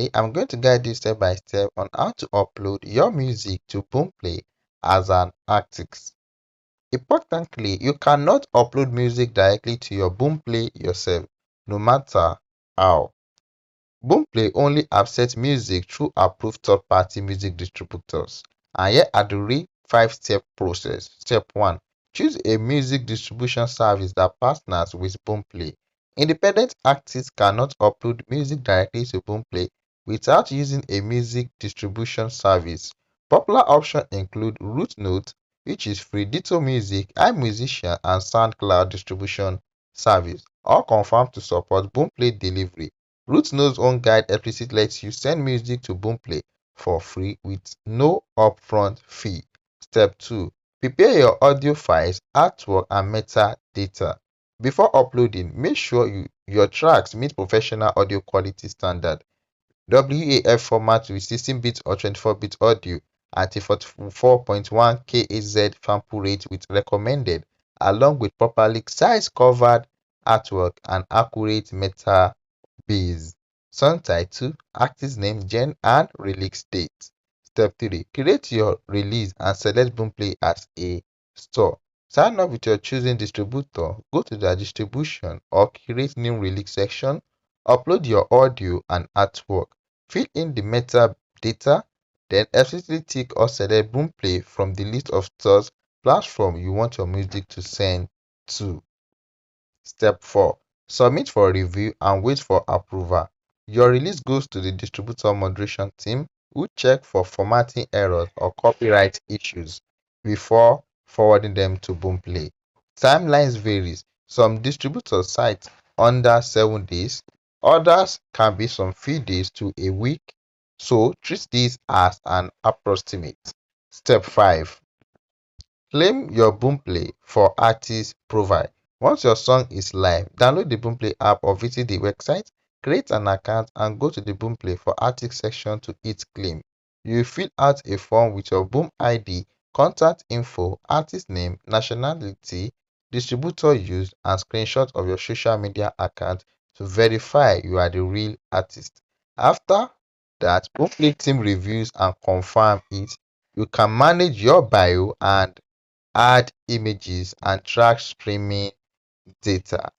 Today, I'm going to guide you step by step on how to upload your music to Boomplay as an artist. Importantly, you cannot upload music directly to your Boomplay yourself, no matter how. Boomplay only accepts music through approved third-party music distributors. And here are the real 5-step process. Step 1. Choose a music distribution service that partners with Boomplay. Independent artists cannot upload music directly to Boomplay without using a music distribution service. Popular options include Rootnote, which is free, Ditto Music, iMusician, and SoundCloud distribution service, all confirmed to support Boomplay delivery. Rootnote's own guide explicitly lets you send music to Boomplay for free with no upfront fee. Step 2. Prepare your audio files, artwork, and metadata. Before uploading, make sure your tracks meet professional audio quality standard. WAV format with 16-bit or 24-bit audio at a 44.1 kHz sample rate with recommended, along with properly size-covered artwork and accurate base. Song title, artist name, genre, and release date. Step 3. Create your release and select Boomplay as a store. Sign up with your choosing distributor, go to the distribution or create new release section, upload your audio and artwork, fill in the metadata, then explicitly tick or select Boomplay from the list of stores platform you want your music to send to. Step 4. Submit for review and wait for approval. Your release goes to the distributor moderation team who check for formatting errors or copyright issues before forwarding them to Boomplay. Timelines varies. Some distributors cite under 7 days, others can be some few days to a week, so treat this as an approximate. Step 5. Claim your Boomplay for artist profile. Once your song is live, download the Boomplay app or visit the website, create an account, and go to the Boomplay for artist section to hit claim. You will fill out a form with your Boom ID, contact info, artist name, nationality, distributor used, and screenshot of your social media account to verify you are the real artist. After that, Boomplay team reviews and confirm it. You can manage your bio and add images and track streaming data.